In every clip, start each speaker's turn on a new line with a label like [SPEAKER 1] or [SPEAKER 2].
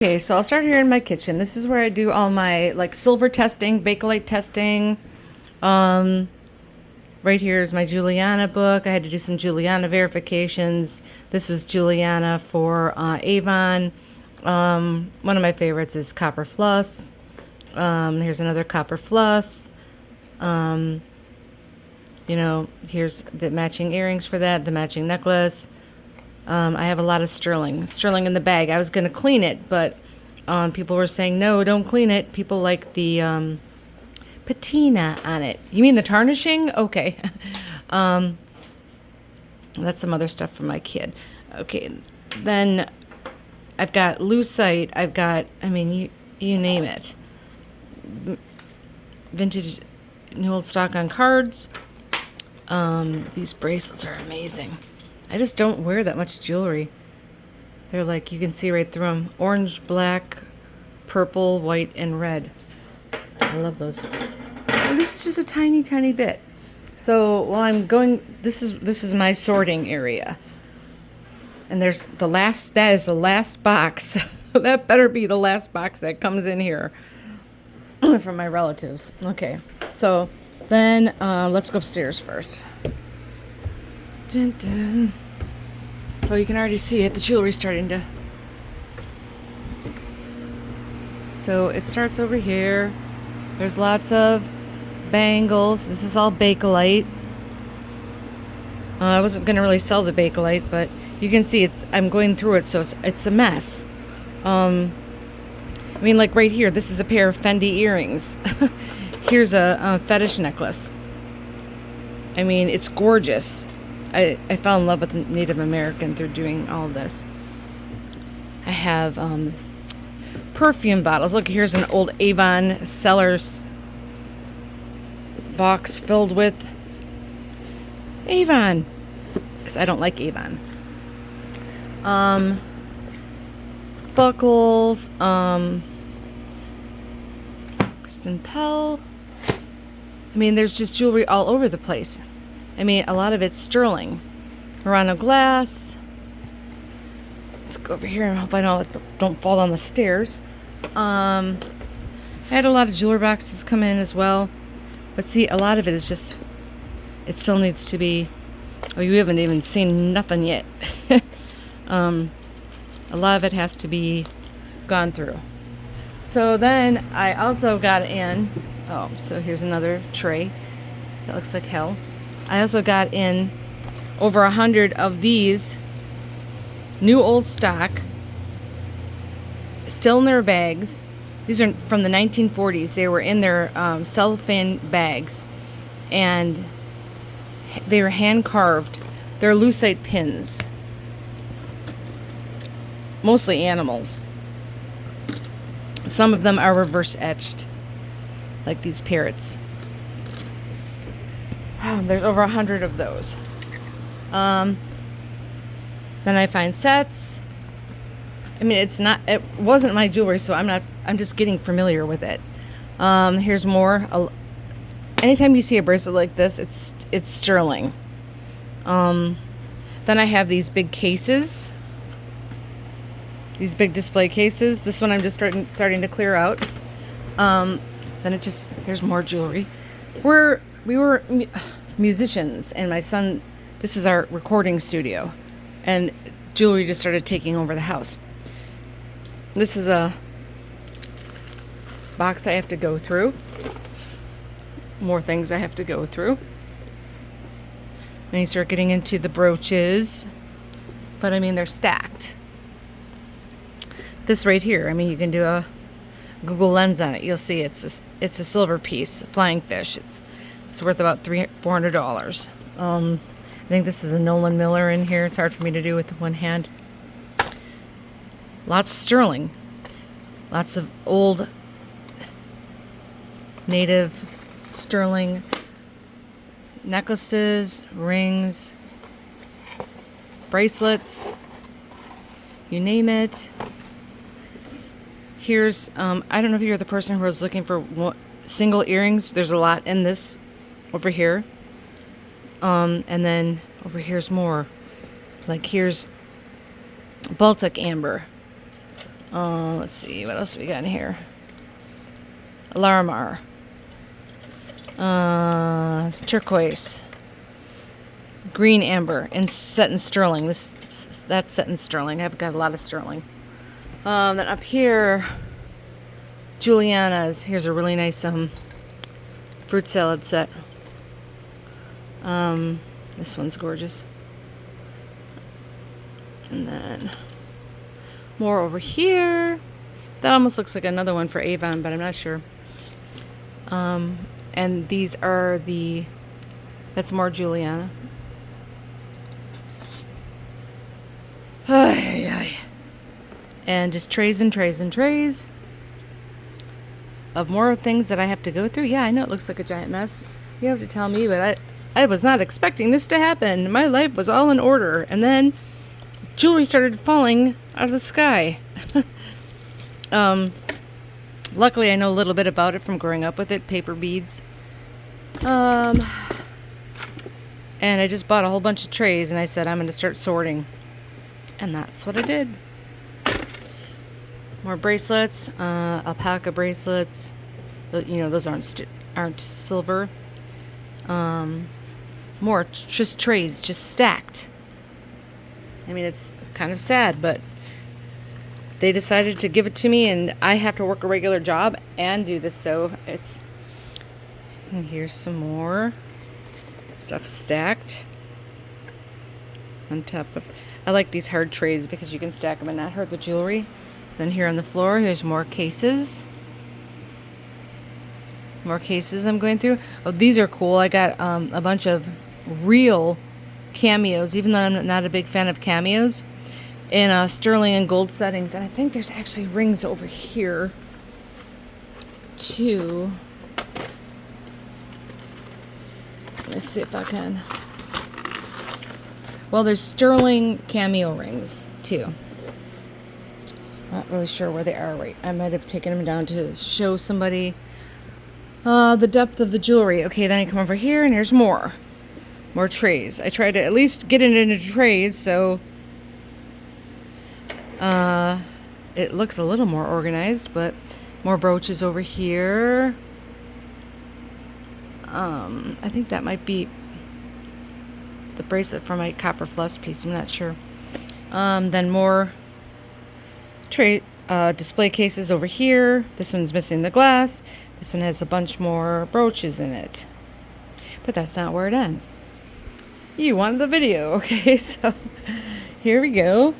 [SPEAKER 1] Okay, so I'll start here in my kitchen. This is where I do all my like silver testing, Bakelite testing. Um, right here is my Juliana book. I had to do some Juliana verifications. This was Juliana for Avon. One of my favorites is Copper Floss. Here's another Copper Floss. Here's the matching earrings for that, the matching necklace. I have a lot of sterling in the bag. I was going to clean it, but people were saying, no, don't clean it. People like the patina on it. You mean the tarnishing? Okay. That's some other stuff from my kid. Okay. Then I've got lucite. I've got, you name it. Vintage new old stock on cards. These bracelets are amazing. I just don't wear that much jewelry. They're like, you can see right through them. Orange, black, purple, white, and red. I love those. And this is just a tiny, tiny bit. So while I'm going, this is my sorting area. And that is the last box. That better be the last box that comes in here from my relatives. Okay, so then let's go upstairs first. Dun, dun. So you can already see it, the jewelry's starting to. So it starts over here. There's lots of bangles. This is all Bakelite. I wasn't going to really sell the Bakelite, but you can see I'm going through it, so it's a mess. Like right here, this is a pair of Fendi earrings. Here's a fetish necklace. It's gorgeous. I fell in love with Native American through doing all of this. I have perfume bottles. Look, here's an old Avon Cellars box filled with Avon, because I don't like Avon. Buckles, Kristen Pell. There's just jewelry all over the place. A lot of it's sterling. Murano glass. Let's go over here and hope I don't fall down the stairs. I had a lot of jewelry boxes come in as well. But see, a lot of it is just, it still needs to be, you haven't even seen nothing yet. A lot of it has to be gone through. So then I also got in, so here's another tray. That looks like hell. I also got in over 100 of these new old stock, still in their bags. These are from the 1940s. They were in their cellophane bags, and they were hand carved. They're lucite pins, mostly animals. Some of them are reverse etched, like these parrots. There's over 100 of those. Then I find sets. It wasn't my jewelry, so I'm just getting familiar with it. Here's more. Anytime you see a bracelet like this, it's sterling. Then I have these big cases. These big display cases. This one I'm just starting to clear out. Then there's more jewelry. We were musicians, and my son, this is our recording studio, and jewelry just started taking over the house. This is a box I have to go through. More things I have to go through. Then you start getting into the brooches, but they're stacked. This right here, you can do a Google Lens on it. You'll see it's a silver piece, flying fish. It's worth about $400. I think this is a Nolan Miller in here. It's hard for me to do with one hand. Lots of sterling. Lots of old native sterling necklaces, rings, bracelets, you name it. Here's, I don't know if you're the person who was looking for single earrings. There's a lot in this over here. And then over here's more. Like here's Baltic amber. Let's see, what else we got in here? Larimar. It's turquoise. Green amber and set in sterling. That's set in sterling. I've got a lot of sterling. Then up here, Juliana's. Here's a really nice fruit salad set. This one's gorgeous. And then more over here. That almost looks like another one for Avon, but I'm not sure. And these are that's more Juliana. And just trays and trays and trays of more things that I have to go through. Yeah, I know it looks like a giant mess. You don't have to tell me, but I was not expecting this to happen. My life was all in order, and then jewelry started falling out of the sky. Luckily, I know a little bit about it from growing up with it, paper beads. And I just bought a whole bunch of trays, and I said I'm going to start sorting. And that's what I did. More bracelets, alpaca bracelets. Those aren't silver. More just trays, just stacked. I mean, it's kind of sad, but they decided to give it to me, and I have to work a regular job and do this, so and here's some more stuff stacked on top of. I like these hard trays because you can stack them and not hurt the jewelry. Then here on the floor, here's more cases. More cases I'm going through. Oh, these are cool. I got a bunch of real cameos, even though I'm not a big fan of cameos, in sterling and gold settings. And I think there's actually rings over here too. Let's see if I can. Well, there's sterling cameo rings too. Not really sure where they are. Right, I might have taken them down to show somebody the depth of the jewelry. Okay, then I come over here and here's more trays. I tried to at least get it into trays, so it looks a little more organized. But more brooches over here. I think that might be the bracelet for my copper flush piece. I'm not sure. Then more tray display cases over here. This one's missing the glass. This one has a bunch more brooches in it. But that's not where it ends. You wanted the video, okay? So here we go.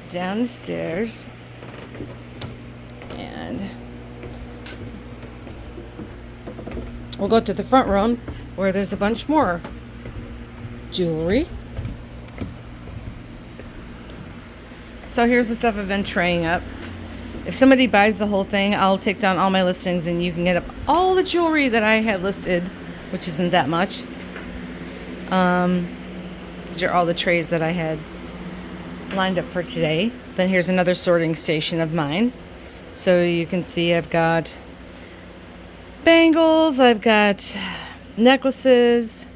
[SPEAKER 1] Down the stairs. And we'll go to the front room where there's a bunch more jewelry. So here's the stuff I've been traying up. If somebody buys the whole thing, I'll take down all my listings and you can get up all the jewelry that I had listed, which isn't that much. These are all the trays that I had lined up for today. Then here's another sorting station of mine. So you can see I've got bangles, I've got necklaces,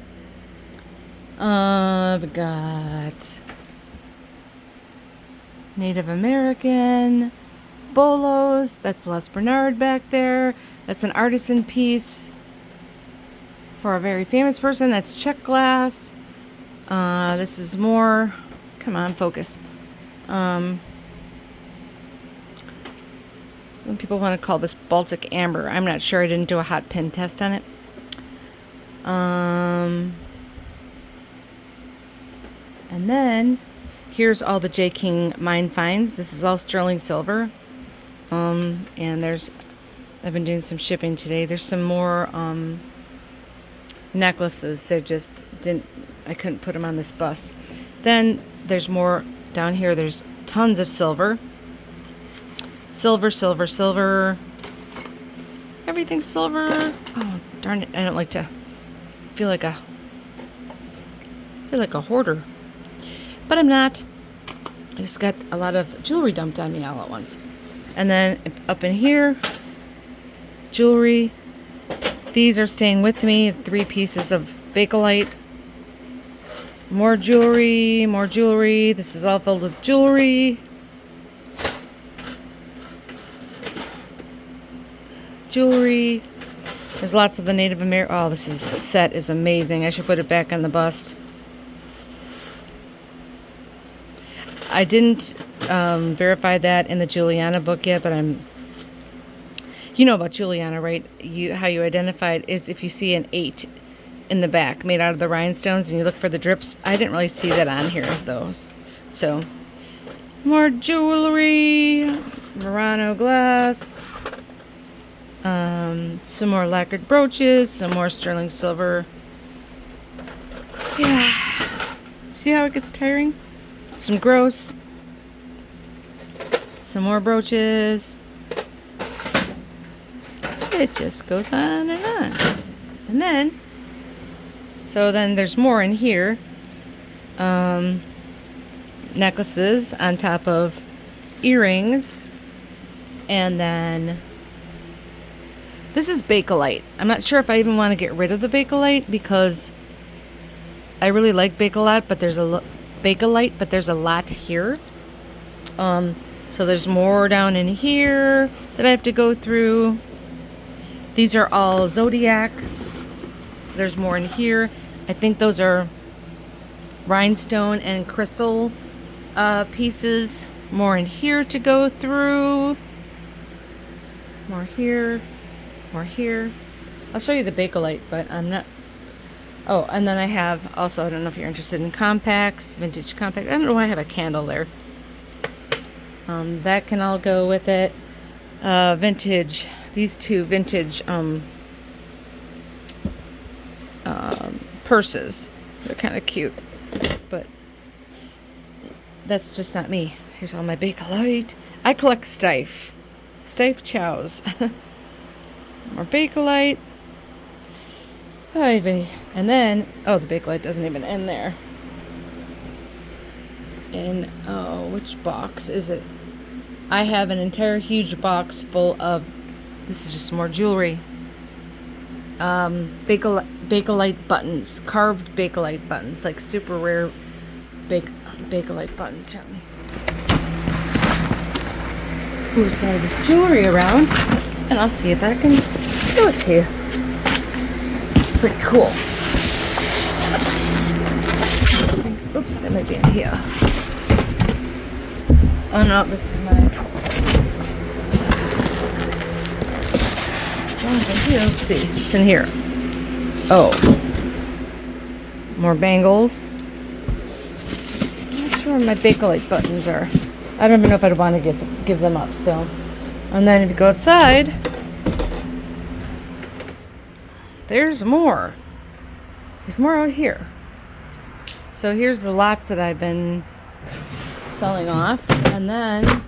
[SPEAKER 1] I've got Native American, bolos, that's Les Bernard back there, that's an artisan piece for a very famous person, that's check glass. This is more, come on, focus. Some people want to call this Baltic amber. I'm not sure. I didn't do a hot pin test on it. And then here's all the J. King mine finds. This is all sterling silver. And I've been doing some shipping today. There's some more necklaces. I couldn't put them on this bus. Then there's more down here. There's tons of silver. Silver, silver, silver. Everything's silver. Oh, darn it. I don't like to feel like a hoarder. But I'm not. I just got a lot of jewelry dumped on me all at once. And then up in here, jewelry. These are staying with me. 3 pieces of Bakelite. More jewelry, more jewelry. This is all filled with jewelry. Jewelry. There's lots of the Native American. Oh, this set is amazing. I should put it back on the bust. I didn't verify that in the Juliana book yet, but you know about Juliana, right? How you identify it is if you see an 8 in the back made out of the rhinestones and you look for the drips. I didn't really see that on here, those. So, more jewelry, Murano glass, some more lacquered brooches, some more sterling silver. Yeah. See how it gets tiring? Some gross. Some more brooches. It just goes on and on. And then, so then there's more in here. Necklaces on top of earrings. And then this is Bakelite. I'm not sure if I even want to get rid of the Bakelite because I really like Bakelite, but there's a lot here. So there's more down in here that I have to go through. These are all Zodiac. There's more in here. I think those are rhinestone and crystal pieces. More in here to go through. More here. More here. I'll show you the Bakelite, but I'm not... Oh, and then I have also, I don't know if you're interested in compacts, vintage compact. I don't know why I have a candle there. That can all go with it. Vintage, these two vintage purses. They're kind of cute, but that's just not me. Here's all my Bakelite. I collect Steiff chows. More Bakelite. And then, oh, the Bakelite doesn't even end there. In, oh, which box is it? I have an entire huge box full of, this is just more jewelry. Bakelite buttons, carved Bakelite buttons, like super rare Bakelite buttons. Here, move some of this jewelry around, and I'll see if I can show it to you. It's pretty cool. Oops, that might be in here. Oh no, this is my... Let's see. It's in here. Oh. More bangles. I'm not sure where my Bakelite buttons are. I don't even know if I'd want to give them up, so. And then if you go outside, there's more. There's more out here. So here's the lots that I've been selling off. And then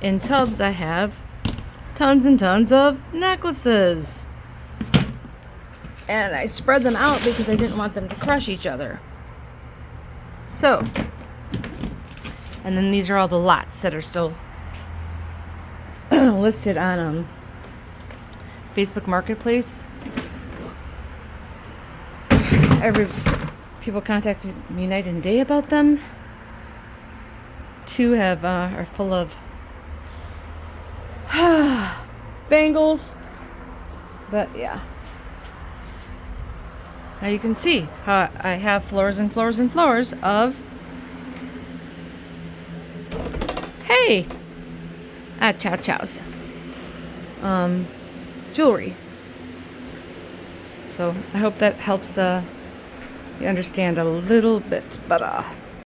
[SPEAKER 1] in tubs I have tons and tons of necklaces. And I spread them out because I didn't want them to crush each other. So, and then these are all the lots that are still listed on Facebook Marketplace. People contacted me night and day about them. 2 are full of bangles, but yeah. Now you can see how I have floors and floors and floors of chows jewelry. So I hope that helps you understand a little bit better.